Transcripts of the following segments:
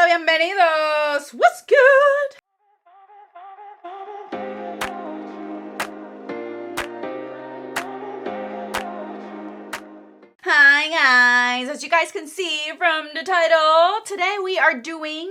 bienvenidos. What's good? Hi guys, as you guys can see from the title, today we are doing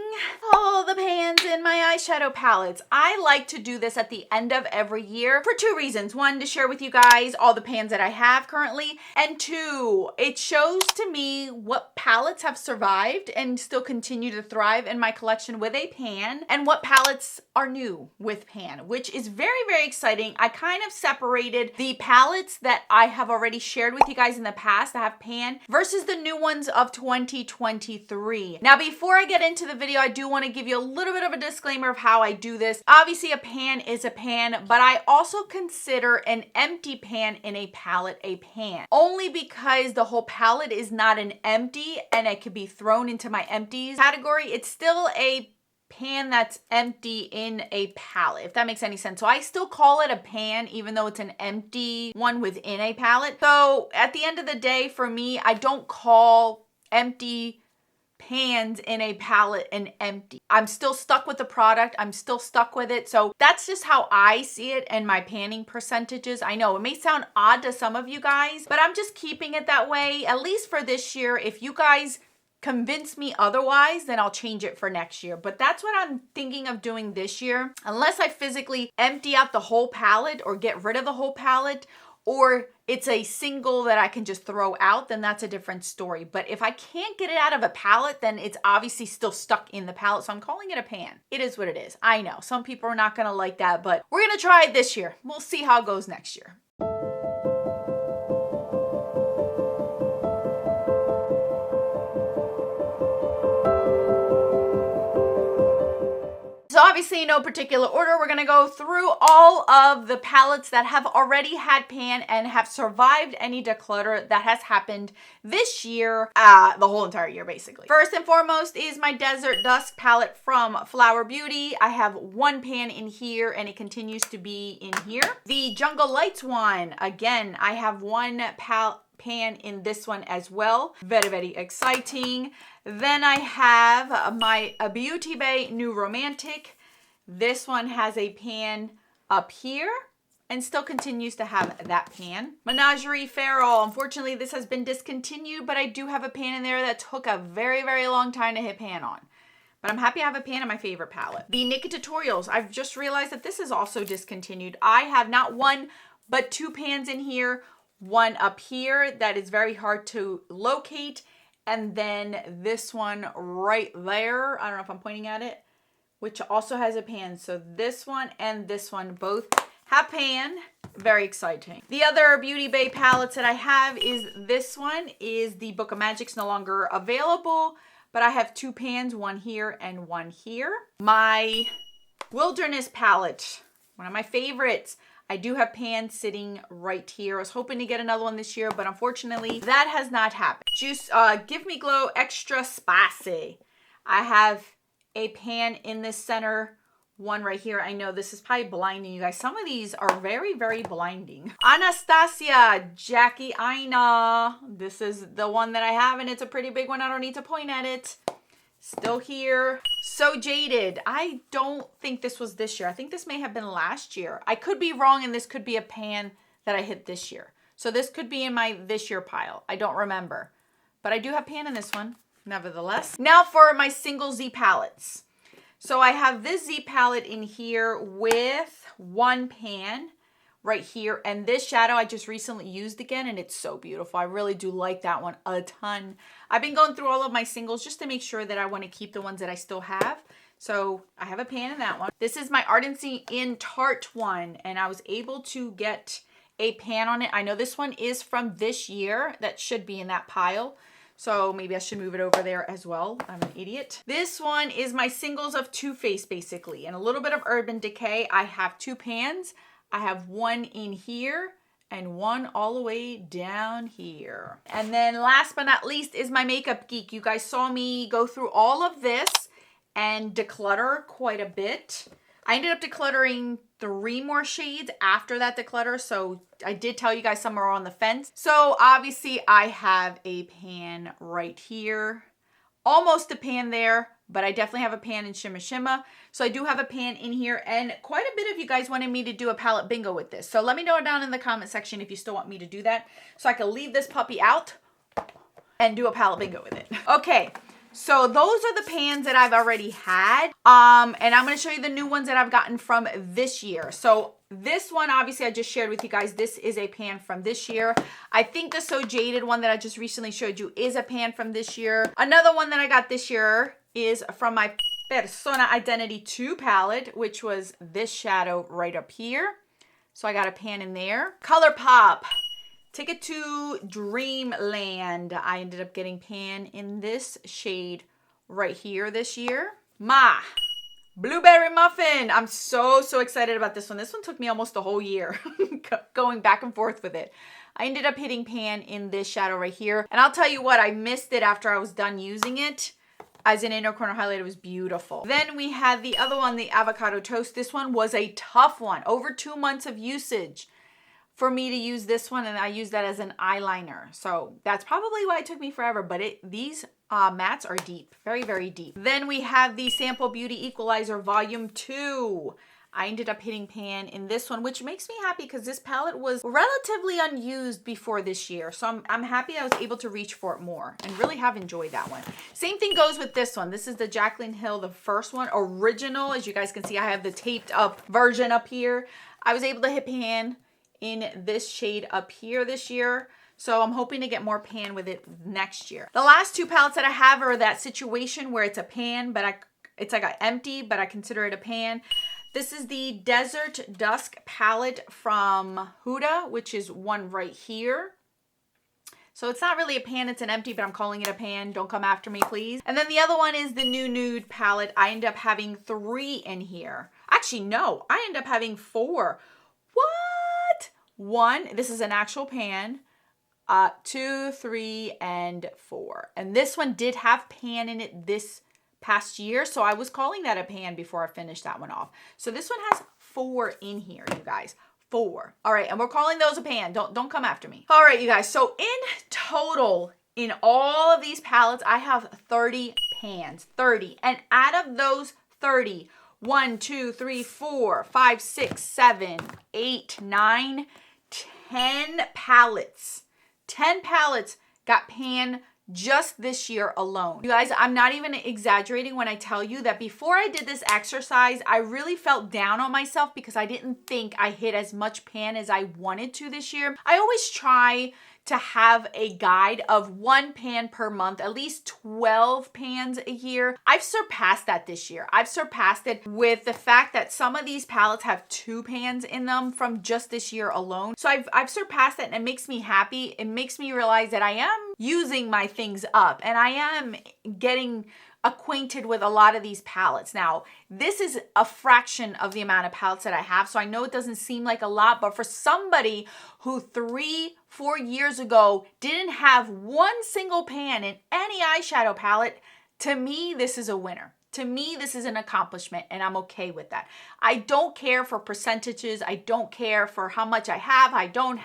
all the pans in my eyeshadow palettes. I like to do this at the end of every year for two reasons. One, to share with you guys all the pans that I have currently, and two, it shows to me what palettes have survived and still continue to thrive in my collection with a pan, and what palettes are new with pan, which is very, very exciting. I kind of separated the palettes that I have already shared with you guys in the past that have pan versus the new ones of 2023. Now, before I get into the video, I do want to give you a little bit of a disclaimer of how I do this. Obviously, a pan is a pan, but I also consider an empty pan in a palette a pan, only because the whole palette is not an empty and it could be thrown into my empties category. It's still a pan that's empty in a palette, if that makes any sense. So I still call it a pan even though it's an empty one within a palette. So at the end of the day, for me, I don't call empty pans in a palette an empty. I'm still stuck with the product. I'm still stuck with it. So that's just how I see it and my panning percentages. I know it may sound odd to some of you guys, but I'm just keeping it that way, at least for this year. If you guys convince me otherwise, then I'll change it for next year. But that's what I'm thinking of doing this year. Unless I physically empty out the whole palette or get rid of the whole palette, or it's a single that I can just throw out, then that's a different story. But if I can't get it out of a palette, then it's obviously still stuck in the palette. So I'm calling it a pan. It is what it is. I know some people are not going to like that, but we're going to try it this year. We'll see how it goes next year. So obviously, in no particular order, we're going to go through all of the palettes that have already had pan and have survived any declutter that has happened this year, the whole entire year, basically. First and foremost is my Desert Dusk palette from Flower Beauty. I have one pan in here and it continues to be in here. The Jungle Lights one, again, I have one pan in this one as well. Very, very exciting. Then I have my Beauty Bay New Romantic. This one has a pan up here and still continues to have that pan. Menagerie Feral. Unfortunately, this has been discontinued, but I do have a pan in there that took a very, very long time to hit pan on. But I'm happy I have a pan in my favorite palette. The Nikkietutorials. I've just realized that this is also discontinued. I have not one, but two pans in here. One up here that is very hard to locate. And then this one right there, I don't know if I'm pointing at it, which also has a pan. So this one and this one both have pan. Very exciting. The other Beauty Bay palettes that I have is this one is the Book of Magic's no longer available, but I have two pans, one here and one here. My Wilderness palette, one of my favorites. I do have pans sitting right here. I was hoping to get another one this year, but unfortunately that has not happened. Give Me Glow Extra Spicy. I have a pan in this center, one right here. I know this is probably blinding you guys. Some of these are very, very blinding. Anastasia, Jackie Aina. This is the one that I have and it's a pretty big one. I don't need to point at it. Still here. So Jaded. I don't think this was this year. I think this may have been last year. I could be wrong and this could be a pan that I hit this year. So this could be in my this year pile. I don't remember. But I do have pan in this one, nevertheless. Now for my single Z palettes. So I have this Z palette in here with one pan right here. And this shadow I just recently used again and it's so beautiful. I really do like that one a ton. I've been going through all of my singles just to make sure that I want to keep the ones that I still have. So I have a pan in that one. This is my Ardency in Tarte one and I was able to get a pan on it. I know this one is from this year. That should be in that pile. So maybe I should move it over there as well. I'm an idiot. This one is my singles of Too Faced basically and a little bit of Urban Decay. I have two pans. I have one in here and one all the way down here. And then last but not least is my Makeup Geek. You guys saw me go through all of this and declutter quite a bit. I ended up decluttering 3 more shades after that declutter. So I did tell you guys some are on the fence. So obviously I have a pan right here. Almost a pan there, but I definitely have a pan in Shimmer Shimmer. So I do have a pan in here, and quite a bit of you guys wanted me to do a palette bingo with this. So let me know down in the comment section if you still want me to do that, so I can leave this puppy out and do a palette bingo with it. Okay, so those are the pans that I've already had. And I'm gonna show you the new ones that I've gotten from this year. So this one, obviously, I just shared with you guys. This is a pan from this year. I think the So Jaded one that I just recently showed you is a pan from this year. Another one that I got this year is from my Persona Identity 2 palette, which was this shadow right up here. So I got a pan in there. Colourpop, Ticket to Dreamland. I ended up getting pan in this shade right here this year. Blueberry Muffin. I'm so excited about this one. This one took me almost a whole year going back and forth with it. I ended up hitting pan in this shadow right here. And I'll tell you what, I missed it after I was done using it. As an inner corner highlight, it was beautiful. Then we had the other one, the Avocado Toast. This one was a tough one. Over 2 months of usage for me to use this one, and I use that as an eyeliner. So that's probably why it took me forever, but these mattes are deep, very deep. Then we have the Sample Beauty Equalizer Volume 2. I ended up hitting pan in this one, which makes me happy because this palette was relatively unused before this year. So I'm happy I was able to reach for it more and really have enjoyed that one. Same thing goes with this one. This is the Jaclyn Hill, the first one, original. As you guys can see, I have the taped up version up here. I was able to hit pan in this shade up here this year. So I'm hoping to get more pan with it next year. The last two palettes that I have are that situation where it's a pan, but it's like an empty, but I consider it a pan. This is the Desert Dusk palette from Huda, which is one right here. So it's not really a pan, it's an empty, but I'm calling it a pan. Don't come after me, please. And then the other one is the new Nude palette. I end up having 3 in here. Actually, no, I end up having 4. What? 1, this is an actual pan. 2, 3, and 4. And this one did have pan in it this past year, so I was calling that a pan before I finished that one off. So this one has 4 in here, you guys. 4. All right, and we're calling those a pan. Don't come after me. All right, you guys. So in total, in all of these palettes, I have 30 pans. 30. And out of those 30, 1, 2, 3, 4, 5, 6, 7, 8, 9, 10 palettes. 10 palettes got pan just this year alone. You guys, I'm not even exaggerating when I tell you that before I did this exercise, I really felt down on myself because I didn't think I hit as much pan as I wanted to this year. I always try to have a guide of 1 pan per month, at least 12 pans a year. I've surpassed that this year. I've surpassed it with the fact that some of these palettes have 2 pans in them from just this year alone. So I've surpassed that, and it makes me happy. It makes me realize that I am using my things up and I am getting acquainted with a lot of these palettes. Now, this is a fraction of the amount of palettes that I have, so I know it doesn't seem like a lot, but for somebody who 3-4 years ago didn't have 1 single pan in any eyeshadow palette, to me, this is a winner. To me, this is an accomplishment, and I'm okay with that. I don't care for percentages. I don't care for how much I have. I don't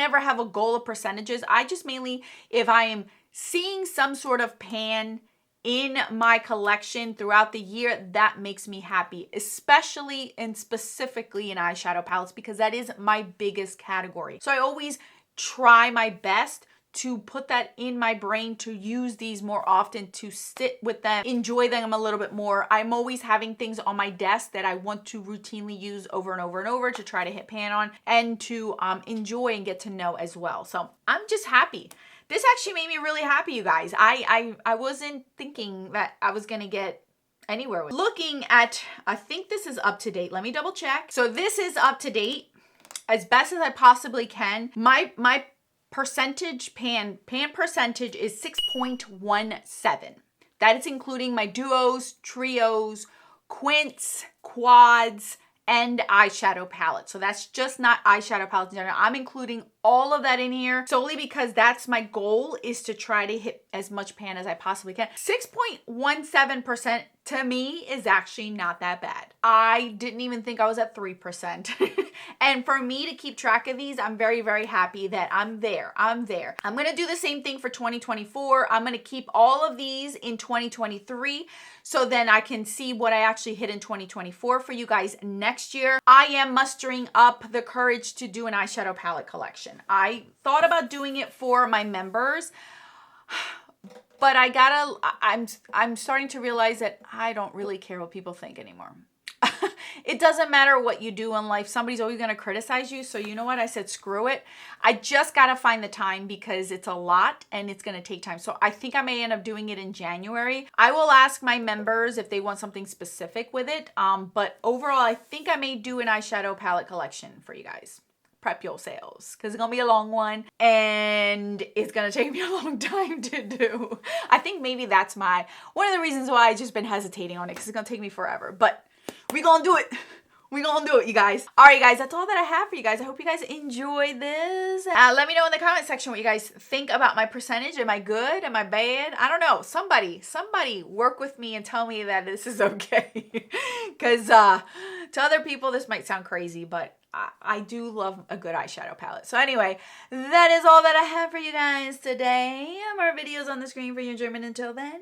ever have a goal of percentages. I just mainly, if I am seeing some sort of pan in my collection throughout the year, that makes me happy, especially and specifically in eyeshadow palettes, because that is my biggest category. So I always try my best to put that in my brain, to use these more often, to sit with them, enjoy them a little bit more. I'm always having things on my desk that I want to routinely use over and over and over to try to hit pan on and to enjoy and get to know as well. So I'm just happy. This actually made me really happy, you guys. I wasn't thinking that I was gonna get anywhere with it. Looking at, I think this is up to date. Let me double check. So this is up to date as best as I possibly can. My percentage pan percentage is 6.17. That is including my duos, trios, quints, quads, and eyeshadow palette. So that's just not eyeshadow palettes in general. I'm including all of that in here solely because that's my goal, is to try to hit as much pan as I possibly can. 6.17% to me is actually not that bad. I didn't even think I was at 3%. And for me to keep track of these, I'm very, very happy that I'm there. I'm going to do the same thing for 2024. I'm going to keep all of these in 2023 so then I can see what I actually hit in 2024 for you guys next year. I am mustering up the courage to do an eyeshadow palette collection. I thought about doing it for my members, but I'm starting to realize that I don't really care what people think anymore. It doesn't matter what you do in life. Somebody's always going to criticize you. So you know what? I said, screw it. I just got to find the time because it's a lot and it's going to take time. So I think I may end up doing it in January. I will ask my members if they want something specific with it. But overall, I think I may do an eyeshadow palette collection for you guys. Prep yourselves because it's gonna be a long one and it's gonna take me a long time to do. I think maybe that's one of the reasons why I've just been hesitating on it, because it's gonna take me forever, but we gonna do it. We gonna do it, you guys. All right, guys, that's all that I have for you guys. I hope you guys enjoyed this. Let me know in the comment section what you guys think about my percentage. Am I good? Am I bad? I don't know. Somebody work with me and tell me that this is okay. Because to other people, this might sound crazy, but I do love a good eyeshadow palette. So anyway, that is all that I have for you guys today. More videos on the screen for your enjoyment. Until then,